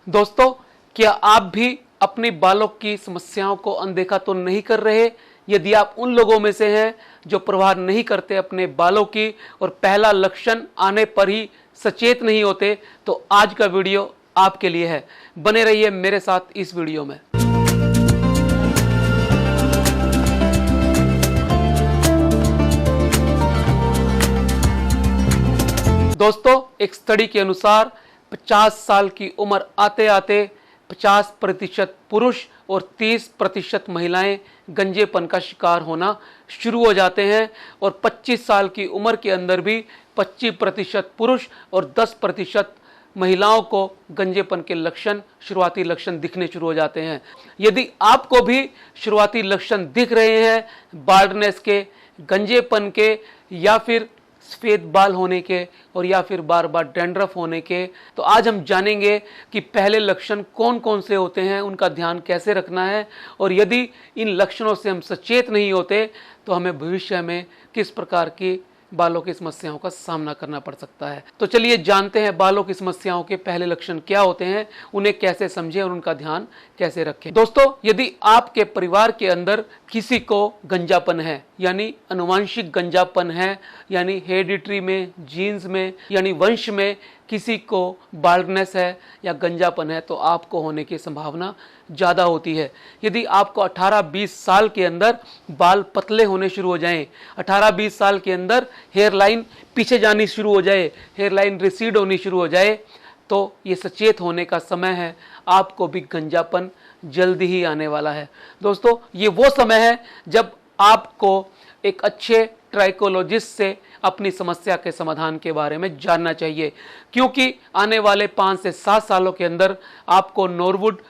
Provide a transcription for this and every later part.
दोस्तों, क्या आप भी अपने बालों की समस्याओं को अनदेखा तो नहीं कर रहे? यदि आप उन लोगों में से हैं जो परवाह नहीं करते अपने बालों की और पहला लक्षण आने पर ही सचेत नहीं होते, तो आज का वीडियो आपके लिए है। बने रहिए मेरे साथ इस वीडियो में। दोस्तों, एक स्टडी के अनुसार 50 साल की उम्र आते आते 50% पुरुष और 30% महिलाएं गंजेपन का शिकार होना शुरू हो जाते हैं और 25 साल की उम्र के अंदर भी 25% पुरुष और 10% महिलाओं को गंजेपन के लक्षण, शुरुआती लक्षण दिखने शुरू हो जाते हैं। यदि आपको भी शुरुआती लक्षण दिख रहे हैं बाल्डनेस के, गंजेपन के या फिर सफ़ेद बाल होने के और या फिर बार बार डैंड्रफ होने के, तो आज हम जानेंगे कि पहले लक्षण कौन कौन से होते हैं, उनका ध्यान कैसे रखना है और यदि इन लक्षणों से हम सचेत नहीं होते तो हमें भविष्य में किस प्रकार की बालों की समस्याओं का सामना करना पड़ सकता है। तो चलिए जानते हैं बालों की समस्याओं के पहले लक्षण क्या होते हैं, उन्हें कैसे समझें और उनका ध्यान कैसे रखें। दोस्तों, यदि आपके परिवार के अंदर किसी को गंजापन है, यानी अनुवांशिक गंजापन है, यानी हेरिडिटरी में, जीन्स में, यानी वंश में किसी को बाल्डनेस है या गंजापन है, तो आपको होने की संभावना ज़्यादा होती है। यदि आपको 18-20 साल के अंदर बाल पतले होने शुरू हो जाएं, 18-20 साल के अंदर हेयर लाइन पीछे जानी शुरू हो जाए, हेयर लाइन रिसीड होनी शुरू हो जाए, तो ये सचेत होने का समय है। आपको भी गंजापन जल्दी ही आने वाला है। दोस्तों, ये वो समय है जब आपको एक अच्छे ट्राइकोलॉजिस्ट से अपनी समस्या के समाधान के बारे में जानना चाहिए, क्योंकि आने वाले 5 से 7 सालों के अंदर आपको नॉरवुड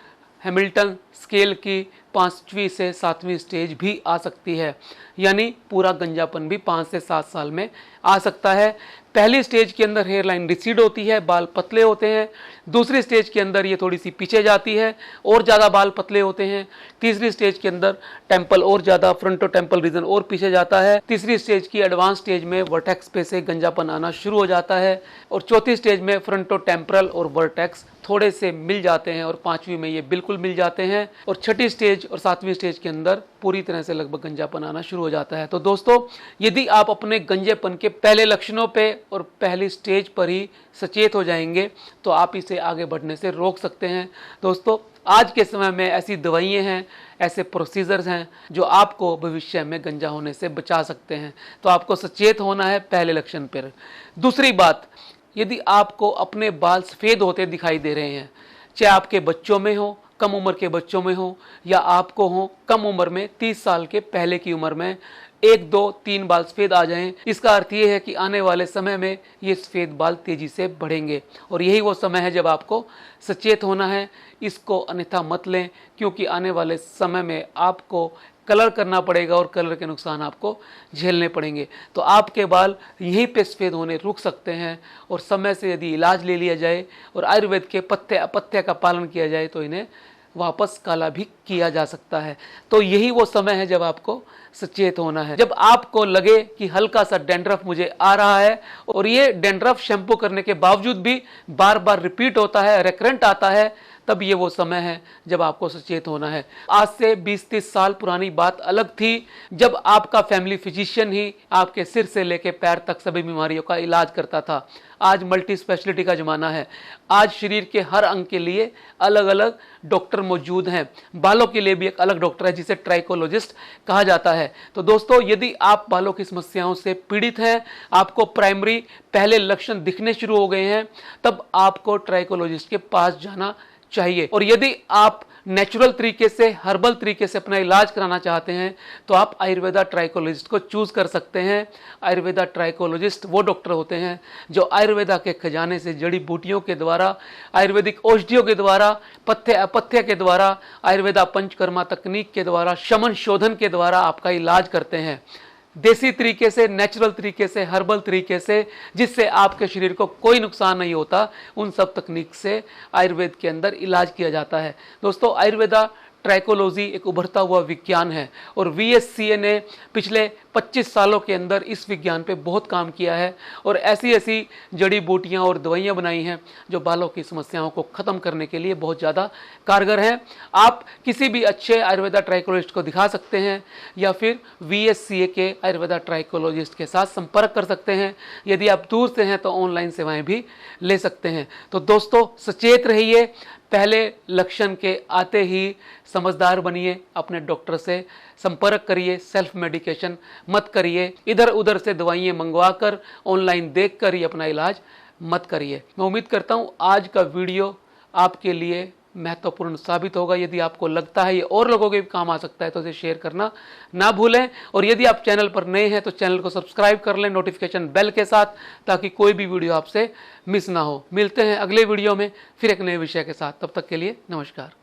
हैमिल्टन स्केल की 5वीं से 7वीं स्टेज भी आ सकती है, यानी पूरा गंजापन भी 5 से 7 साल में आ सकता है। पहली स्टेज के अंदर हेयर लाइन रिसीड होती है, बाल पतले होते हैं। दूसरी स्टेज के अंदर ये थोड़ी सी पीछे जाती है और ज़्यादा बाल पतले होते हैं। तीसरी स्टेज के अंदर टेम्पल और ज़्यादा, फ्रंटो टेम्पल रीजन और पीछे जाता है। तीसरी स्टेज की एडवांस स्टेज में वर्टेक्स पे से गंजापन आना शुरू हो जाता है और चौथी स्टेज में फ्रंटो टेम्परल और वर्टेक्स थोड़े से मिल जाते हैं और 5वीं में ये बिल्कुल मिल जाते हैं और छठी स्टेज और 7वीं स्टेज के अंदर पूरी तरह से लगभग गंजापन आना शुरू हो जाता है। तो दोस्तों, यदि आप अपने गंजेपन के पहले लक्षणों पे और पहली स्टेज पर ही सचेत हो जाएंगे तो आप इसे आगे बढ़ने से रोक सकते हैं। दोस्तों, आज के समय में ऐसी दवाइयाँ हैं, ऐसे प्रोसीजर्स हैं जो आपको भविष्य में गंजा होने से बचा सकते हैं। तो आपको सचेत होना है पहले लक्षण पर। दूसरी बात, यदि आपको अपने बाल सफ़ेद होते दिखाई दे रहे हैं, चाहे आपके बच्चों में हो, कम उम्र के बच्चों में हो, या आपको हो कम उम्र में 30 साल के पहले की उम्र में 1, 2, 3 बाल सफ़ेद आ जाएं, इसका अर्थ ये है कि आने वाले समय में ये सफ़ेद बाल तेज़ी से बढ़ेंगे और यही वो समय है जब आपको सचेत होना है। इसको अन्यथा मत लें, क्योंकि आने वाले समय में आपको कलर करना पड़ेगा और कलर के नुकसान आपको झेलने पड़ेंगे। तो आपके बाल यहीं पे सफ़ेद होने रुक सकते हैं और समय से यदि इलाज ले लिया जाए और आयुर्वेद के पथ्य अपथ्य का पालन किया जाए तो इन्हें वापस काला भी किया जा सकता है। तो यही वो समय है जब आपको सचेत होना है। जब आपको लगे कि हल्का सा डैंड्रफ मुझे आ रहा है और ये डैंड्रफ शैम्पू करने के बावजूद भी बार बार रिपीट होता है, रेकरेंट आता है, तब ये वो समय है जब आपको सचेत होना है। आज से 20-30 साल पुरानी बात अलग थी, जब आपका फैमिली फिजिशियन ही आपके सिर से लेकर पैर तक सभी बीमारियों का इलाज करता था। आज मल्टी स्पेशलिटी का ज़माना है। आज शरीर के हर अंग के लिए अलग अलग डॉक्टर मौजूद हैं। बालों के लिए भी एक अलग डॉक्टर है जिसे ट्राइकोलॉजिस्ट कहा जाता है। तो दोस्तों, यदि आप बालों की समस्याओं से पीड़ित हैं, आपको प्राइमरी पहले लक्षण दिखने शुरू हो गए हैं, तब आपको ट्राइकोलॉजिस्ट के पास जाना चाहिए। और यदि आप नेचुरल तरीके से, हर्बल तरीके से अपना इलाज कराना चाहते हैं तो आप आयुर्वेदा ट्राइकोलॉजिस्ट को चूज कर सकते हैं। आयुर्वेदा ट्राइकोलॉजिस्ट वो डॉक्टर होते हैं जो आयुर्वेदा के खजाने से जड़ी बूटियों के द्वारा, आयुर्वेदिक औषधियों के द्वारा, पथ्य अपथ्य के द्वारा, आयुर्वेदा पंचकर्मा तकनीक के द्वारा, शमन शोधन के द्वारा आपका इलाज करते हैं। देसी तरीके से, नेचुरल तरीके से, हर्बल तरीके से, जिससे आपके शरीर को कोई नुकसान नहीं होता, उन सब तकनीक से आयुर्वेद के अंदर इलाज किया जाता है। दोस्तों, आयुर्वेदा ट्राइकोलॉजी एक उभरता हुआ विज्ञान है और VSCA ने पिछले 25 सालों के अंदर इस विज्ञान पे बहुत काम किया है और ऐसी ऐसी जड़ी बूटियां और दवाइयां बनाई हैं जो बालों की समस्याओं को ख़त्म करने के लिए बहुत ज़्यादा कारगर हैं। आप किसी भी अच्छे आयुर्वेदा ट्राइकोलॉजिस्ट को दिखा सकते हैं या फिर VSCA के आयुर्वेदा ट्राइकोलॉजिस्ट के साथ संपर्क कर सकते हैं। यदि आप दूर से हैं तो ऑनलाइन सेवाएं भी ले सकते हैं। तो दोस्तों, सचेत रहिए, पहले लक्षण के आते ही समझदार बनिए, अपने डॉक्टर से संपर्क करिए, सेल्फ मेडिकेशन मत करिए, इधर उधर से दवाइयाँ मंगवाकर ऑनलाइन देखकर ही अपना इलाज मत करिए। मैं उम्मीद करता हूँ आज का वीडियो आपके लिए महत्वपूर्ण साबित होगा। यदि आपको लगता है ये और लोगों के भी काम आ सकता है तो इसे शेयर करना ना भूलें। और यदि आप चैनल पर नए हैं तो चैनल को सब्सक्राइब कर लें नोटिफिकेशन बेल के साथ, ताकि कोई भी वीडियो आपसे मिस ना हो। मिलते हैं अगले वीडियो में फिर एक नए विषय के साथ। तब तक के लिए नमस्कार।